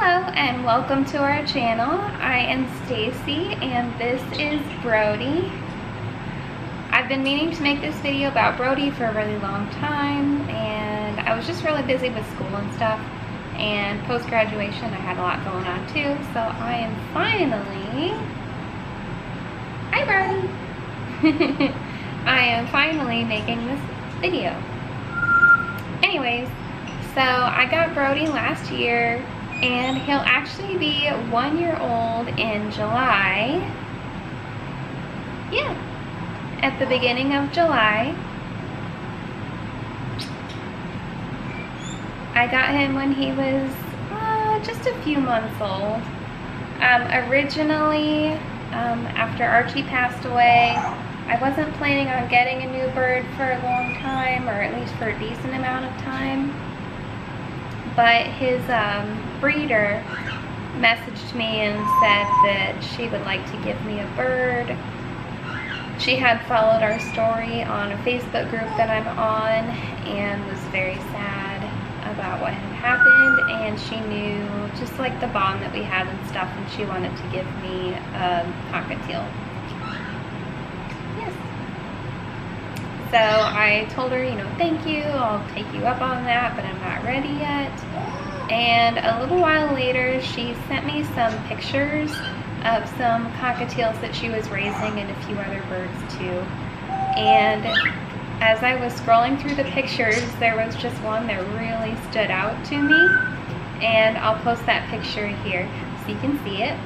Hello and welcome to our channel. I am Stacey and this is Brody. I've been meaning to make this video about Brody for a really long time, and I was just really busy with school and stuff, and post-graduation I had a lot going on too, so I am finally... Hi Brody! I am finally making this video. Anyways, so I got Brody last year, and he'll actually be 1 year old in July. Yeah, at the beginning of July. I got him when he was just a few months old. Originally, after Archie passed away, I wasn't planning on getting a new bird for a long time, or at least for a decent amount of time. But his breeder messaged me and said that she would like to give me a bird. She had followed our story on a Facebook group that I'm on and was very sad about what had happened, and she knew just like the bond that we had and stuff, and she wanted to give me a cockatiel. Yes. So I told her, thank you, I'll take you up on that, but I'm not ready yet. And a little while later, she sent me some pictures of some cockatiels that she was raising and a few other birds too. And as I was scrolling through the pictures, there was just one that really stood out to me. And I'll post that picture here so you can see it.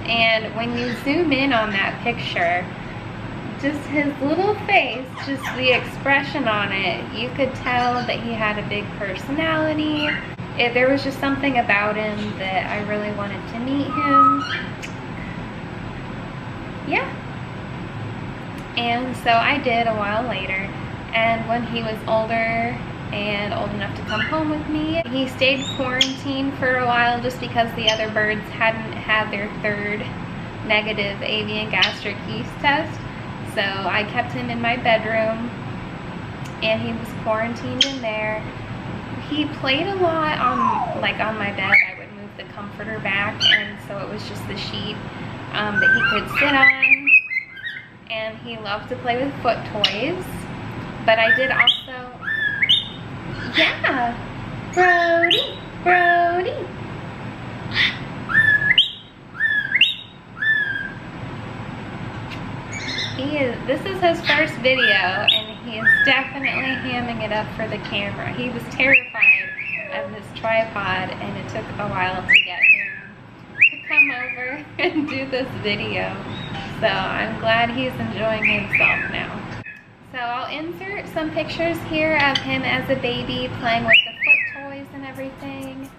And when you zoom in on that picture, just his little face, just the expression on it, you could tell that he had a big personality. There was just something about him that I really wanted to meet him. Yeah. And so I did a while later. And when he was older and old enough to come home with me, he stayed quarantined for a while just because the other birds hadn't had their third negative avian gastric yeast test. So I kept him in my bedroom, and he was quarantined in there. He played a lot on my bed. I would move the comforter back, and so it was just the sheet that he could sit on. And he loved to play with foot toys. But I did also, yeah, Brody. This is his first video, and he is definitely hamming it up for the camera. He was terrified of this tripod, and it took a while to get him to come over and do this video. So I'm glad he's enjoying himself now. So I'll insert some pictures here of him as a baby playing with the foot toys and everything.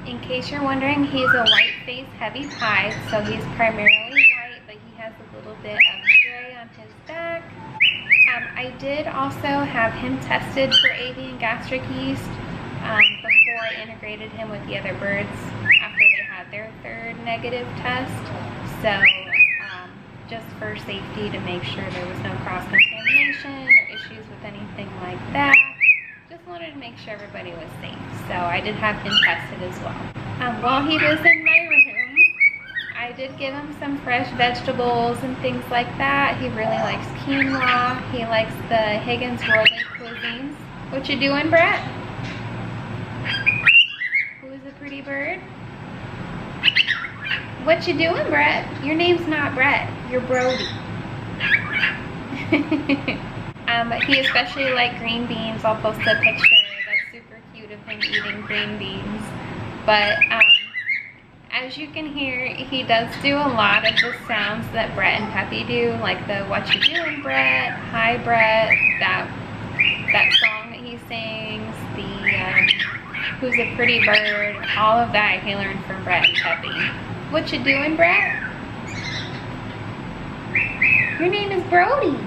In case you're wondering, he's a white face heavy pied, so he's primarily white, but he has a little bit of gray on his back. I did also have him tested for avian gastric yeast before I integrated him with the other birds after they had their third negative test. So just for safety, to make sure there was no cross-contamination or issues with anything like that. Just wanted to make sure everybody was safe. So I did have him tested as well. While he was in my room, I did give him some fresh vegetables and things like that. He really likes quinoa. He likes the Higgins worldly cuisines. What you doing, Brett? Who's a pretty bird? What you doing, Brett? Your name's not Brett. You're Brody. He especially liked green beans. I'll post a picture. That's super cute of him eating green beans. But as you can hear, he does do a lot of the sounds that Brett and Peppy do, like the "What you doing, Brett?" "Hi, Brett." That song that he sings. The "Who's a pretty bird?" All of that he learned from Brett and Peppy. What you doing, Brett? Your name is Brody.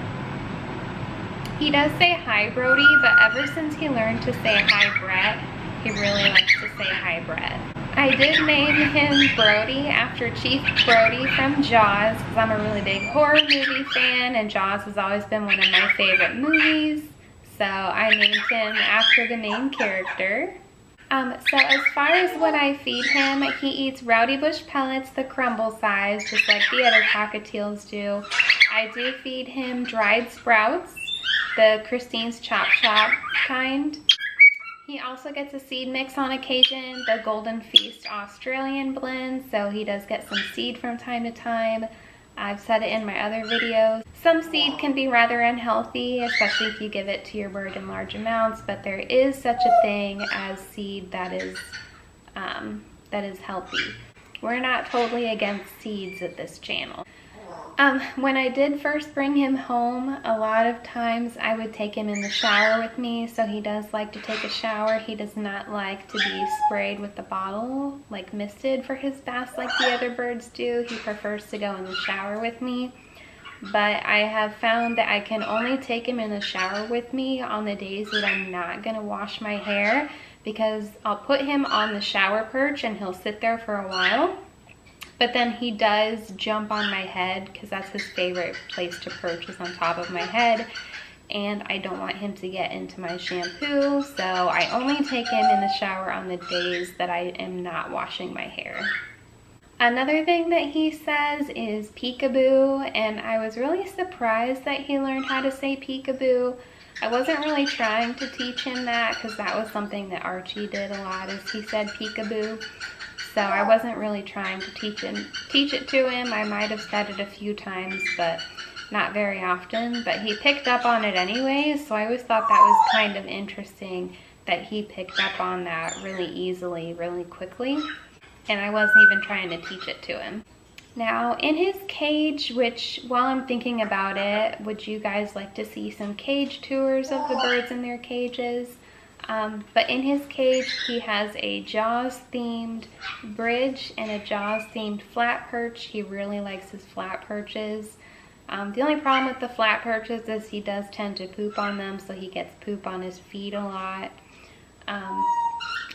He does say hi, Brody, but ever since he learned to say hi, Brett, he really likes to say hi, Brett. I did name him Brody after Chief Brody from Jaws, because I'm a really big horror movie fan, and Jaws has always been one of my favorite movies. So I named him after the main character. So as far as what I feed him, he eats Rowdy Bush pellets, the crumble size, just like the other cockatiels do. I do feed him dried sprouts, the Christine's Chop Shop kind. He also gets a seed mix on occasion, the Golden Feast Australian blend, so he does get some seed from time to time. I've said it in my other videos. Some seed can be rather unhealthy, especially if you give it to your bird in large amounts, but there is such a thing as seed that is healthy. We're not totally against seeds at this channel. When I did first bring him home, a lot of times I would take him in the shower with me, so he does like to take a shower. He does not like to be sprayed with the bottle, like misted for his baths like the other birds do. He prefers to go in the shower with me. But I have found that I can only take him in the shower with me on the days that I'm not going to wash my hair, because I'll put him on the shower perch and he'll sit there for a while. But then he does jump on my head, because that's his favorite place to perch, is on top of my head. And I don't want him to get into my shampoo, so I only take him in the shower on the days that I am not washing my hair. Another thing that he says is peekaboo, and I was really surprised that he learned how to say peekaboo. I wasn't really trying to teach him that, because that was something that Archie did a lot, is he said peekaboo. So I wasn't really trying to teach it to him. I might have said it a few times, but not very often. But he picked up on it anyways, so I always thought that was kind of interesting that he picked up on that really easily, really quickly. And I wasn't even trying to teach it to him. Now in his cage, which while I'm thinking about it, would you guys like to see some cage tours of the birds in their cages? But in his cage, he has a Jaws themed bridge and a Jaws themed flat perch. He really likes his flat perches. The only problem with the flat perches is he does tend to poop on them, so he gets poop on his feet a lot.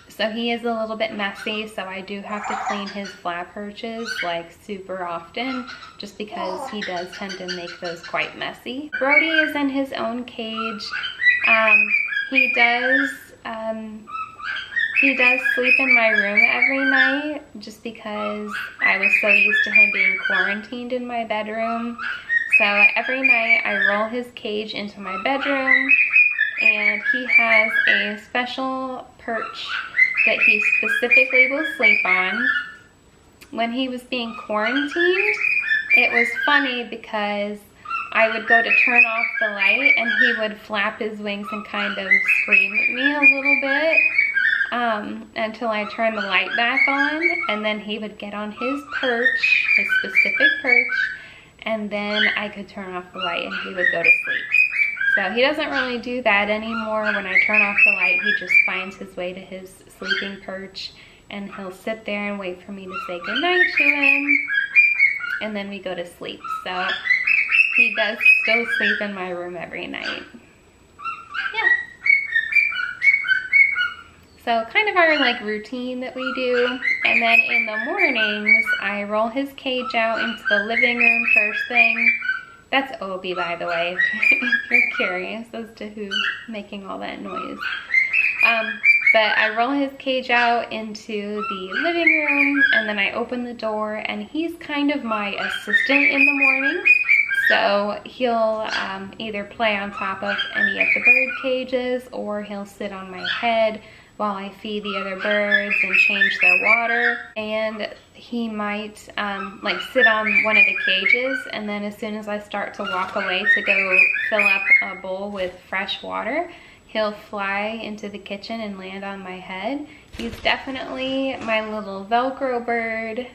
So he is a little bit messy, so I do have to clean his flat perches like super often, just because he does tend to make those quite messy. Brody is in his own cage. He does sleep in my room every night, just because I was so used to him being quarantined in my bedroom. So every night I roll his cage into my bedroom, and he has a special perch that he specifically will sleep on. When he was being quarantined, it was funny because I would go to turn off the light and he would flap his wings and kind of scream at me a little bit until I turned the light back on, and then he would get on his perch, his specific perch, and then I could turn off the light and he would go to sleep. So he doesn't really do that anymore. When I turn off the light, he just finds his way to his sleeping perch, and he'll sit there and wait for me to say goodnight to him, and then we go to sleep. So he does still sleep in my room every night. Yeah. So kind of our like routine that we do. And then in the mornings, I roll his cage out into the living room first thing. That's Obi, by the way, if you're curious as to who's making all that noise. But I roll his cage out into the living room, and then I open the door, and he's kind of my assistant in the morning. So he'll either play on top of any of the bird cages, or he'll sit on my head while I feed the other birds and change their water. And he might like sit on one of the cages, and then as soon as I start to walk away to go fill up a bowl with fresh water, he'll fly into the kitchen and land on my head. He's definitely my little Velcro bird.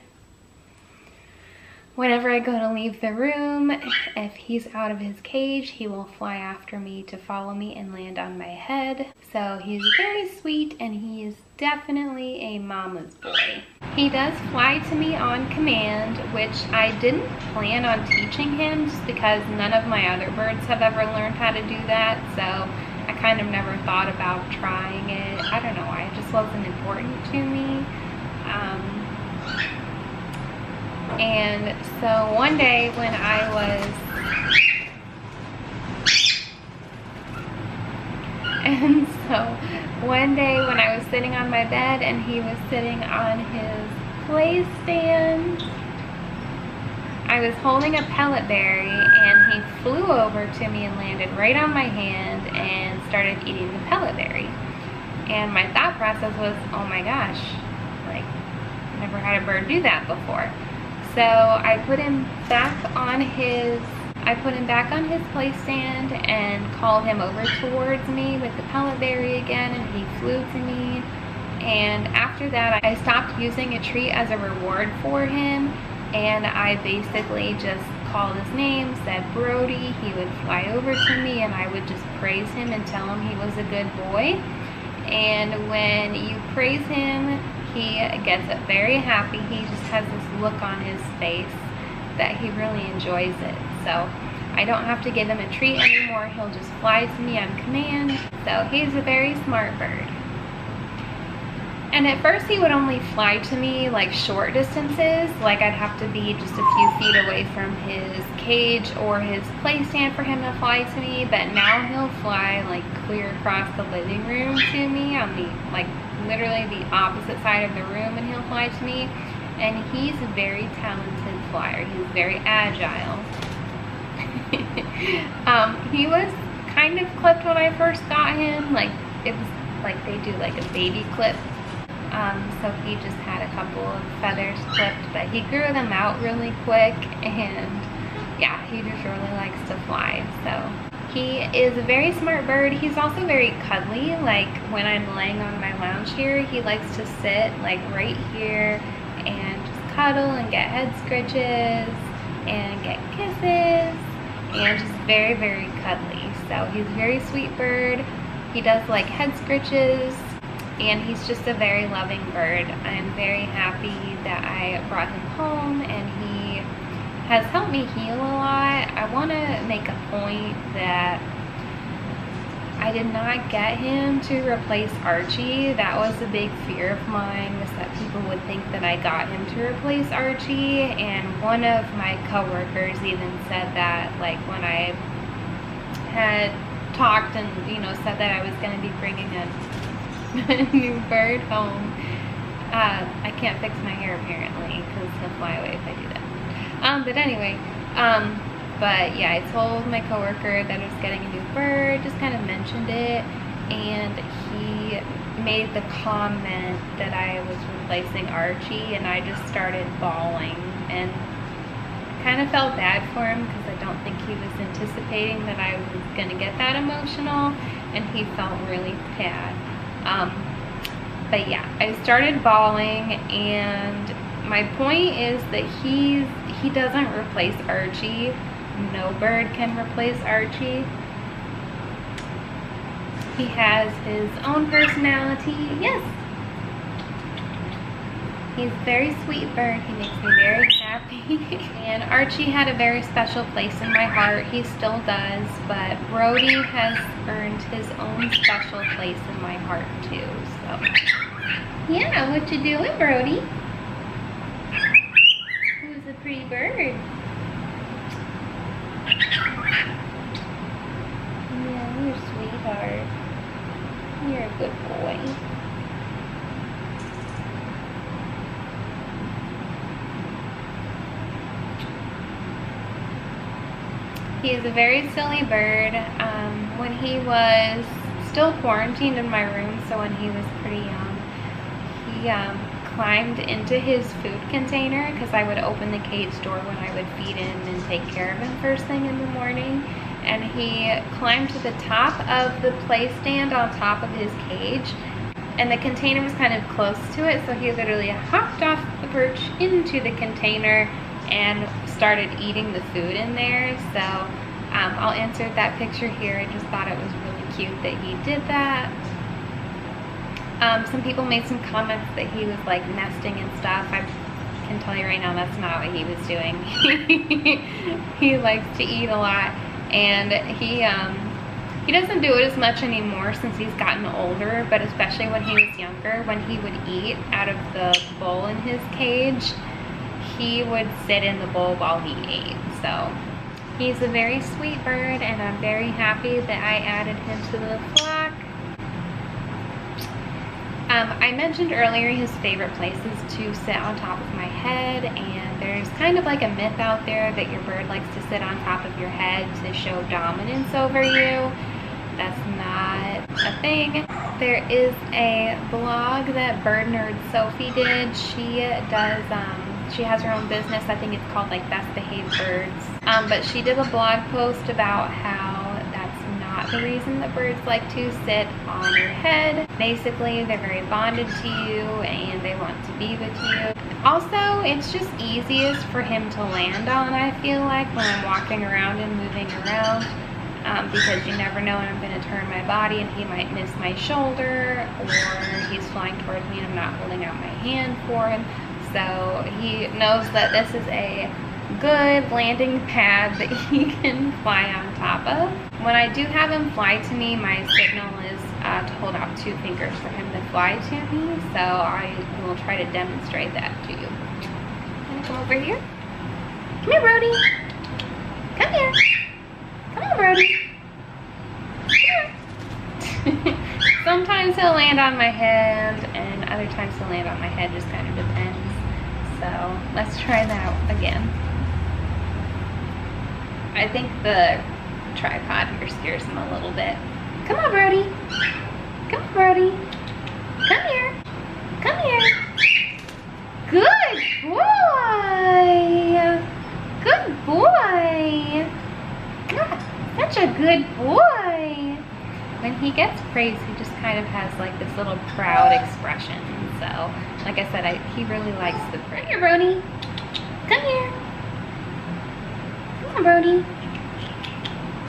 Whenever I go to leave the room, if he's out of his cage, he will fly after me to follow me and land on my head. So he's very sweet, and he is definitely a mama's boy. He does fly to me on command, which I didn't plan on teaching him just because none of my other birds have ever learned how to do that. So I kind of never thought about trying it. I don't know why, it just wasn't important to me. And so one day when I was sitting on my bed and he was sitting on his play stand, I was holding a pellet berry and he flew over to me and landed right on my hand and started eating the pellet berry. And my thought process was, oh my gosh, like, never had a bird do that before. So I put him back on his play stand and called him over towards me with the pellet berry again, and he flew to me. And after that, I stopped using a treat as a reward for him, and I basically just called his name, said Brody. He would fly over to me, and I would just praise him and tell him he was a good boy. And when you praise him, he gets very happy. He just has this look on his face that he really enjoys it. So I don't have to give him a treat anymore. He'll just fly to me on command. So he's a very smart bird. And at first he would only fly to me like short distances, like I'd have to be just a few feet away from his cage or his play stand for him to fly to me. But now he'll fly like clear across the living room to me on the like literally the opposite side of the room, and he'll fly to me. And he's a very talented flyer. He's very agile. He was kind of clipped when I first got him. Like it was like they do like a baby clip. So he just had a couple of feathers clipped, but he grew them out really quick, and yeah, he just really likes to fly. So he is a very smart bird. He's also very cuddly. Like when I'm laying on my lounge here, he likes to sit like right here and just cuddle and get head scritches and get kisses, and just very, very cuddly. So he's a very sweet bird. He does like head scritches, and he's just a very loving bird. I'm very happy that I brought him home, and he has helped me heal a lot. I want to make a point that I did not get him to replace Archie. That was a big fear of mine, was that people would think that I got him to replace Archie. And one of my coworkers even said that, like, when I had talked and, you know, said that I was going to be bringing a new bird home. I can't fix my hair apparently, because he'll fly away if I do that. But anyway, but yeah, I told my coworker that I was getting a new bird, just kind of mentioned it, and he made the comment that I was replacing Archie, and I just started bawling, and kind of felt bad for him because I don't think he was anticipating that I was going to get that emotional, and he felt really bad. But yeah, I started bawling, and my point is that he doesn't replace Archie. No bird can replace Archie. He has his own personality. Yes. He's a very sweet bird. He makes me very happy. And Archie had a very special place in my heart. He still does, but Brody has earned his own special place in my heart too. So yeah, what you doing, Brody? Who's a pretty bird? Yeah, you're a sweetheart. You're a good boy. He is a very silly bird. When he was still quarantined in my room, so when he was pretty young, he climbed into his food container, because I would open the cage door when I would feed him and take care of him first thing in the morning, and he climbed to the top of the play stand on top of his cage, and the container was kind of close to it, so he literally hopped off the perch into the container and started eating the food in there. So I'll insert that picture here. I just thought it was really cute that he did that. Some people made some comments that he was like nesting and stuff. I can tell you right now, that's not what he was doing. He likes to eat a lot, and he doesn't do it as much anymore since he's gotten older, but especially when he was younger, when he would eat out of the bowl in his cage, he would sit in the bowl while he ate. So he's a very sweet bird, and I'm very happy that I added him to the flock. I mentioned earlier his favorite place is to sit on top of my head, and there's kind of like a myth out there that your bird likes to sit on top of your head to show dominance over you. That's not a thing. There is a blog that Bird Nerd Sophie did. She does, she has her own business. I think it's called like Best Behaved Birds. But she did a blog post about how that's not the reason that birds like to sit on your head. Basically, they're very bonded to you and they want to be with you. Also, it's just easiest for him to land on, I feel like, when I'm walking around and moving around. Because you never know when I'm going to turn my body and he might miss my shoulder, or he's flying towards me and I'm not holding out my hand for him. So he knows that this is a good landing pad that he can fly on top of. When I do have him fly to me, my signal is to hold out 2 fingers for him to fly to me. So I will try to demonstrate that to you. Gonna come over here. Come here, Brody. Come here. Come on, Brody. Sometimes he'll land on my hand, and other times he'll land on my head, just kind of depends. So let's try that again. I think the tripod here scares him a little bit. Come on, Brody. Come on, Brody. Come here. Come here. Good boy. Good boy. God, such a good boy. When he gets praise, he just kind of has like this little proud expression. So, like I said, he really likes the print. Come here, Brody. Come here. Come on, Brody.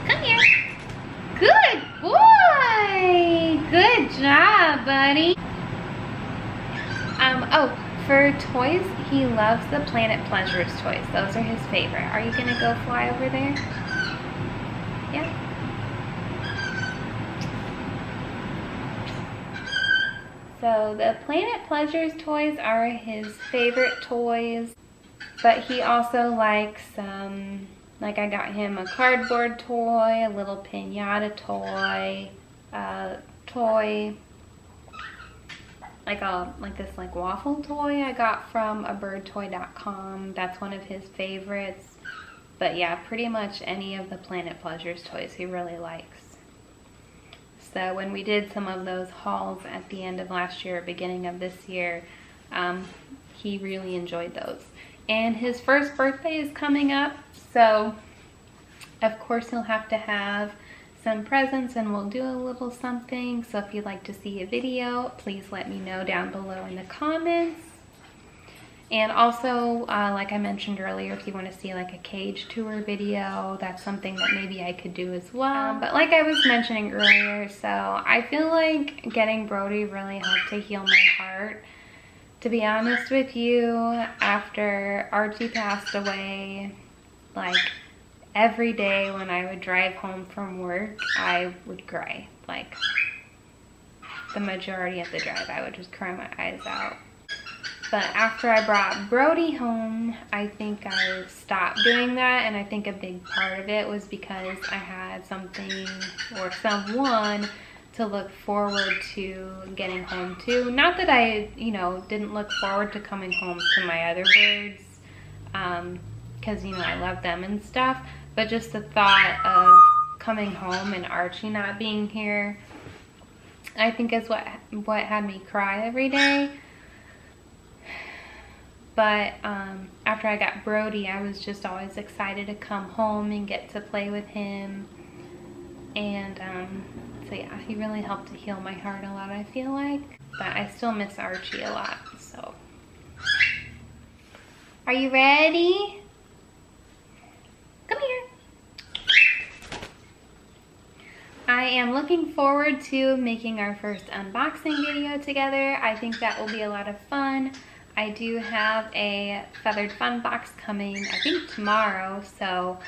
Come here. Good boy. Good job, buddy. Oh, for toys, he loves the Planet Pleasures toys. Those are his favorite. Are you gonna go fly over there? Yeah. So the Planet Pleasures toys are his favorite toys, but he also likes, like I got him a cardboard toy, a little piñata toy, like this waffle toy I got from abirdtoy.com. That's one of his favorites. But yeah, pretty much any of the Planet Pleasures toys he really likes. So when we did some of those hauls at the end of last year, beginning of this year, he really enjoyed those. And his first birthday is coming up, so of course he'll have to have some presents, and we'll do a little something. So if you'd like to see a video, please let me know down below in the comments. And also, like I mentioned earlier, if you want to see like a cage tour video, that's something that maybe I could do as well. But like I was mentioning earlier, so I feel like getting Brody really helped to heal my heart. To be honest with you, after Archie passed away, like every day when I would drive home from work, I would cry. Like the majority of the drive, I would just cry my eyes out. But after I brought Brody home, I think I stopped doing that, and I think a big part of it was because I had something or someone to look forward to getting home to. Not that I, didn't look forward to coming home to my other birds, because, I love them and stuff, but just the thought of coming home and Archie not being here, I think is what had me cry every day. But after I got Brody, I was just always excited to come home and get to play with him. And so yeah, he really helped to heal my heart a lot, I feel like. But I still miss Archie a lot, so. Are you ready? Come here. I am looking forward to making our first unboxing video together. I think that will be a lot of fun. I do have a feathered fun box coming, I think tomorrow, so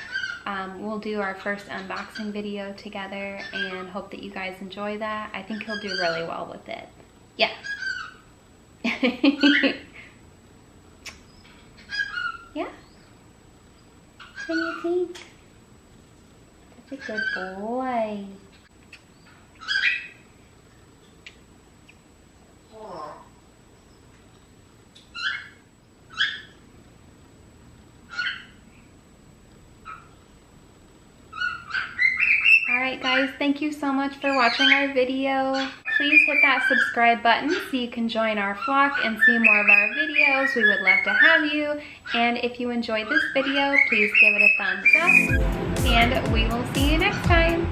we'll do our first unboxing video together and hope that you guys enjoy that. I think he'll do really well with it. Yeah. Yeah? What do you think? Such a good boy. Alright guys, thank you so much for watching our video. Please hit that subscribe button so you can join our flock and see more of our videos. We would love to have you. And if you enjoyed this video, please give it a thumbs up. And we will see you next time.